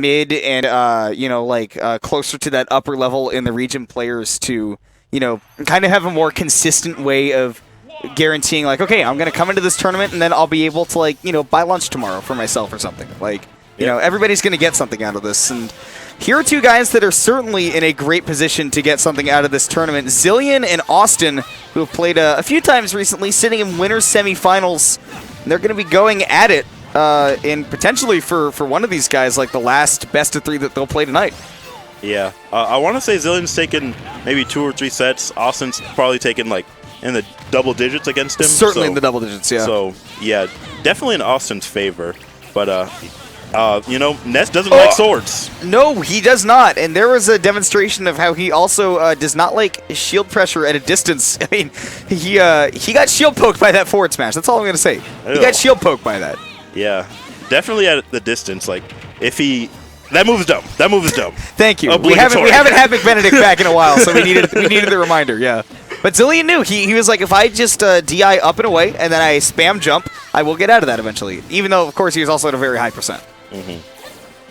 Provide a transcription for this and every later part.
mid and closer to that upper level in the region players to kind of have a more consistent way of guaranteeing like, okay, I'm gonna come into this tournament and then I'll be able to buy lunch tomorrow for myself or something. Like everybody's gonna get something out of this. And here are two guys that are certainly in a great position to get something out of this tournament. Xillion and Awestin, who have played a few times recently, sitting in winners semifinals. And they're going to be going at it, and potentially for one of these guys, like the last best of 3 that they'll play tonight. Yeah, I want to say Xillion's taken maybe 2 or 3 sets. Austin's probably taken like in the double digits against him. Certainly in the double digits, yeah. So yeah, definitely in Austin's favor. But Ness doesn't like swords. No, he does not. And there was a demonstration of how he also does not like shield pressure at a distance. I mean, he got shield poked by that forward smash. That's all I'm going to say. He got shield poked by that. Yeah, definitely at the distance. Like, if he... That move is dumb. That move is dumb. Thank you. We haven't had McBenedict back in a while, so we needed the reminder, yeah. But Xillion knew. He was like, if I just DI up and away, and then I spam jump, I will get out of that eventually. Even though, of course, he was also at a very high percent.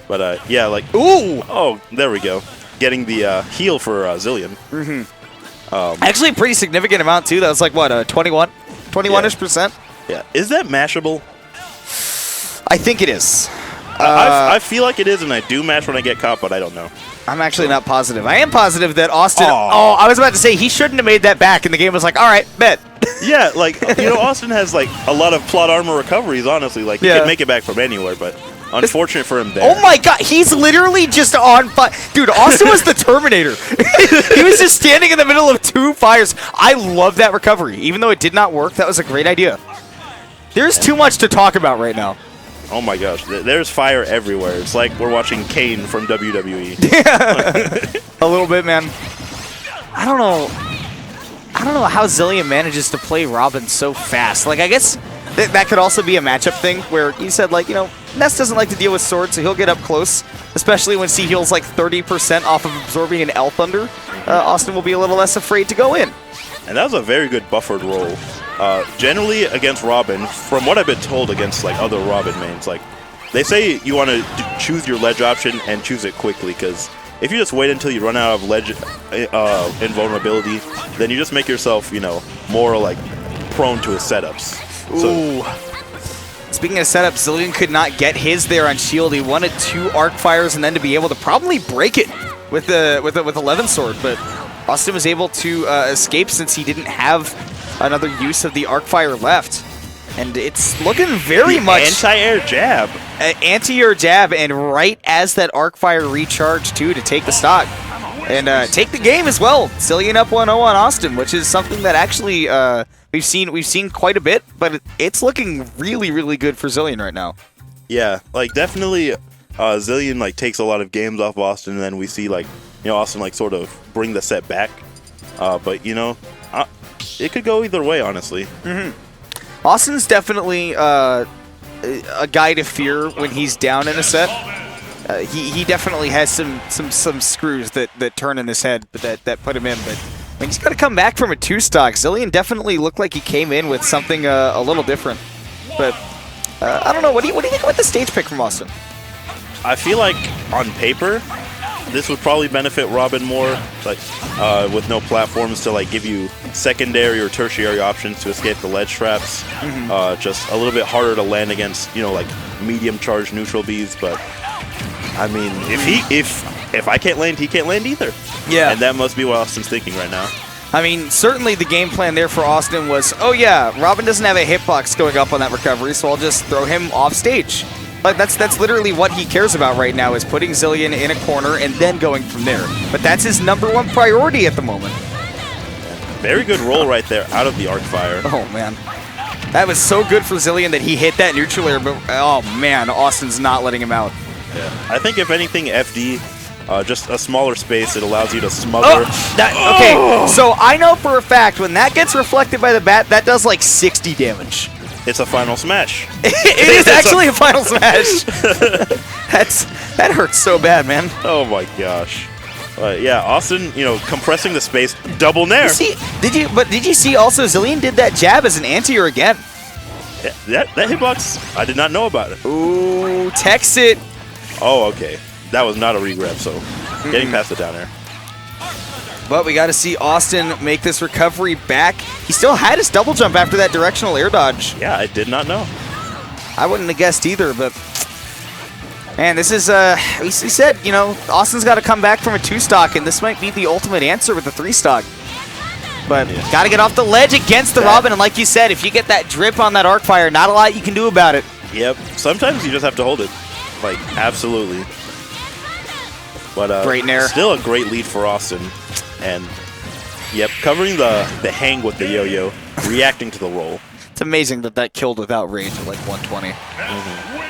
But yeah, like, ooh, oh, there we go, getting the heal for Xillion. Actually, a pretty significant amount too. That was like what, 21-ish percent. Yeah, is that mashable? I think it is. I feel like it is, and I do mash when I get caught, but I don't know. I'm actually not positive. I am positive that Awestin. Oh, I was about to say he shouldn't have made that back, and the game was like, all right, bet. Yeah, like Awestin has like a lot of plot armor recoveries. Honestly, like he can make it back from anywhere, but. Unfortunate for him there. Oh my god, he's literally just on fire. Dude, Awestin was the Terminator. He was just standing in the middle of 2 fires. I love that recovery. Even though it did not work, that was a great idea. There's too much to talk about right now. Oh my gosh, there's fire everywhere. It's like we're watching Kane from WWE. A little bit, man. I don't know how Xillion manages to play Robin so fast. Like, I guess that could also be a matchup thing where you said, like, Ness doesn't like to deal with swords, so he'll get up close, especially when C heals like 30% off of absorbing an L Thunder. Awestin will be a little less afraid to go in. And that was a very good buffered roll. Generally against Robin, from what I've been told against like other Robin mains, like they say you want to choose your ledge option and choose it quickly, because if you just wait until you run out of ledge invulnerability, then you just make yourself, more like prone to his setups. Ooh. Speaking of setup, Xillion could not get his there on shield. He wanted 2 arc fires and then to be able to probably break it with 11 sword, but Awestin was able to escape since he didn't have another use of the arc fire left. And it's looking very much anti-air jab. Anti-air jab, and right as that arc fire recharged too to take the stock and take the game as well. Xillion up 1-0 on Awestin, which is something that actually we've seen quite a bit, but it's looking really, really good for Xillion right now. Yeah, like definitely Xillion like takes a lot of games off Awestin, and then we see like Awestin like sort of bring the set back. But it could go either way, honestly. Awestin's definitely a guy to fear when he's down in a set. He definitely has some screws that turn in his head, but that put him in. But when he's got to come back from a 2-stock, Xillion definitely looked like he came in with something a little different. But I don't know. What do you think about the stage pick from Awestin? I feel like on paper, this would probably benefit Robin more, like with no platforms to like give you secondary or tertiary options to escape the ledge traps. Just a little bit harder to land against, like medium charge neutral bees. But I mean, if I can't land, he can't land either. Yeah, and that must be what Austin's thinking right now. I mean, certainly the game plan there for Awestin was, oh yeah, Robin doesn't have a hitbox going up on that recovery, so I'll just throw him off stage. But that's literally what he cares about right now, is putting Xillion in a corner and then going from there. But that's his #1 priority at the moment. Very good roll right there out of the arc fire. Oh man, that was so good for Xillion that he hit that neutral air, but oh man, Austin's not letting him out. Yeah, I think if anything, FD, just a smaller space, it allows you to smother. Okay, so I know for a fact when that gets reflected by the bat, that does like 60 damage. It's a final smash. It is actually a final smash. That hurts so bad, man. Oh my gosh. Yeah, Awestin, compressing the space, double nair. Did you see also Xillion did that jab as an anti-air again? Yeah, that hitbox, I did not know about it. Ooh, text it. Oh, okay. that was not a regrab, so getting past the down air. But we got to see Awestin make this recovery back. He still had his double jump after that directional air dodge. Yeah, I did not know. I wouldn't have guessed either, but man, this is, he said, you know, Austin's got to come back from a 2-stock, and this might be the ultimate answer with a 3-stock. But got to get off the ledge against the Robin, and like you said, if you get that drip on that arc fire, not a lot you can do about it. Yep, sometimes you just have to hold it. Like, absolutely. But great nair. Still a great lead for Awestin. And, yep, covering the hang with the yo-yo, reacting to the roll. It's amazing that that killed without rage at like 120.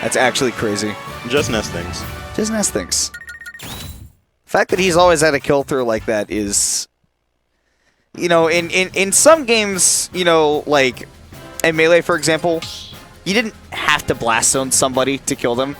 That's actually crazy. Just Ness things. Just Ness things. The fact that he's always had a kill through like that is, you know, in some games, you know, like in Melee, for example, you didn't have to blast zone somebody to kill them.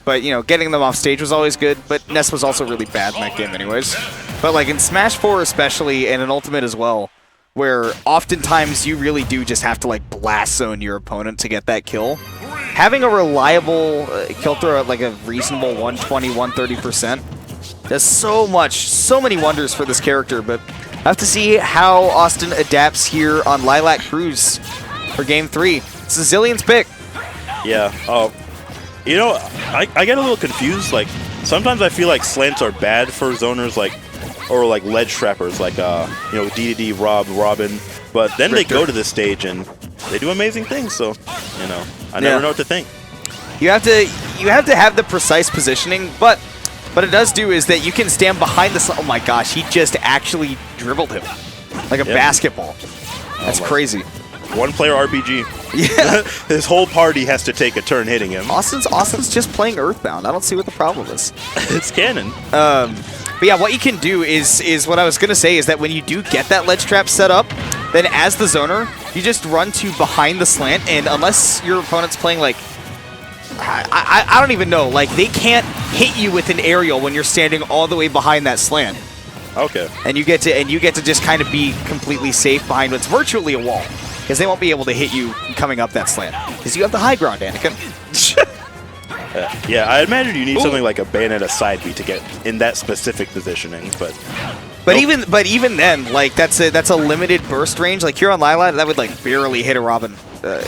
But, you know, getting them off stage was always good, but Ness was also really bad in that game anyways. But, like, in Smash 4 especially, and in Ultimate as well, where oftentimes you really do just have to, like, blast zone your opponent to get that kill, having a reliable kill throw at, like, a reasonable 120, 130% does so much, so many wonders for this character. But I have to see how Awestin adapts here on Lilac Cruise for Game 3. It's Xillion's pick. Yeah. Oh. You know, I get a little confused. Like, sometimes I feel like slants are bad for zoners, like, or like ledge trappers, like, you know, DDD, Robin. But then they go to this stage and they do amazing things. So, you know, I never know what to think. You have to have the precise positioning, but what it does do is that you can stand behind the. Oh my gosh, he just actually dribbled him like a basketball. That's crazy. One-player RPG. Yeah. His whole party has to take a turn hitting him. Austin's just playing Earthbound. I don't see what the problem is. It's canon. But yeah, what you can do is what I was going to say is that when you do get that ledge trap set up, then as the zoner, you just run to behind the slant, and unless your opponent's playing like, I don't even know, like they can't hit you with an aerial when you're standing all the way behind that slant. Okay. And you get to just kind of be completely safe behind what's virtually a wall. Because they won't be able to hit you coming up that slant. Because you have the high ground, Anakin. Yeah, I imagine you need something like a Bayonetta side beat to get in that specific positioning, but even then, like that's a limited burst range. Like here on Lilac, that would like barely hit a Robin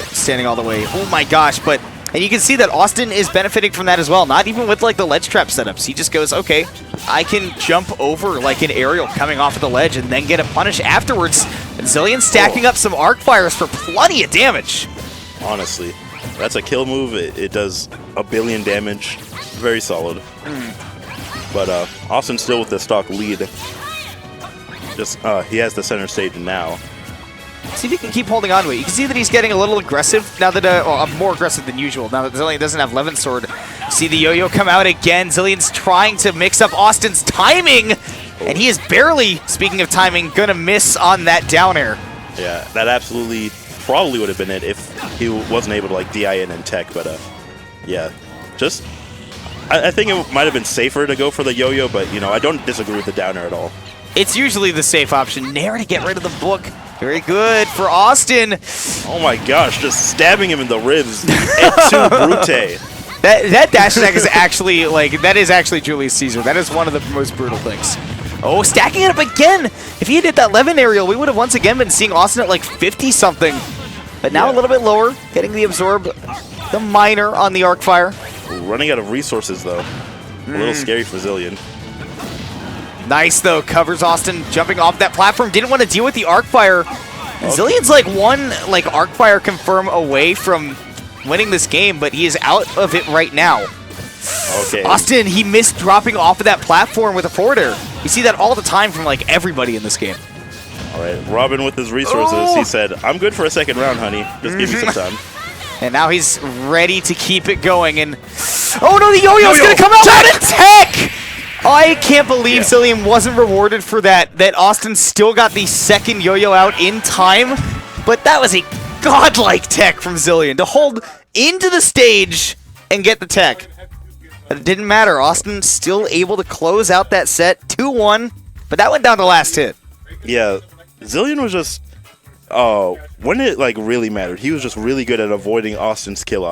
standing all the way. Oh my gosh! And you can see that Awestin is benefiting from that as well. Not even with like the ledge trap setups. He just goes, okay, I can jump over like an aerial coming off of the ledge and then get a punish afterwards. And Xillion stacking up some arc fires for plenty of damage. Honestly, that's a kill move. It does a billion damage. Very solid. But Awestin still with the stock lead. Just he has the center stage now. See if he can keep holding on to it. You can see that he's getting a little aggressive now that, well, more aggressive than usual now that Xillion doesn't have Levin Sword. See the yo-yo come out again. Xillion's trying to mix up Austin's timing, and he is barely, speaking of timing, gonna miss on that down air. Yeah, that absolutely probably would have been it if he wasn't able to like DI in and tech, but yeah, just I think it might have been safer to go for the yo-yo, but you know, I don't disagree with the down air at all. It's usually the safe option. Nair to get rid of the book. Very good for Awestin. Oh my gosh, just stabbing him in the ribs. Et tu, Brute. That dash attack is actually, like, that is actually Julius Caesar. That is one of the most brutal things. Oh, stacking it up again. If he had hit that Levin aerial, we would have once again been seeing Awestin at like 50-something. But now a little bit lower, getting the absorb, the minor on the arc fire. Running out of resources, though. A little scary for Xillion. Nice, though. Covers Awestin jumping off that platform. Didn't want to deal with the arc fire. And Xillion's like one arc fire confirm away from winning this game, but he is out of it right now. Okay. Awestin, he missed dropping off of that platform with a forward air. You see that all the time from like everybody in this game. All right, Robin with his resources. He said, "I'm good for a second round, honey. Just give me some time." And now he's ready to keep it going. And oh no, the yo-yo's gonna come out with a tech! I can't believe Xillion wasn't rewarded for that. That Awestin still got the second yo-yo out in time. But that was a godlike tech from Xillion to hold into the stage and get the tech. But it didn't matter. Awestin still able to close out that set 2-1. But that went down to last hit. Yeah, Xillion was just when it like really mattered, he was just really good at avoiding Austin's kill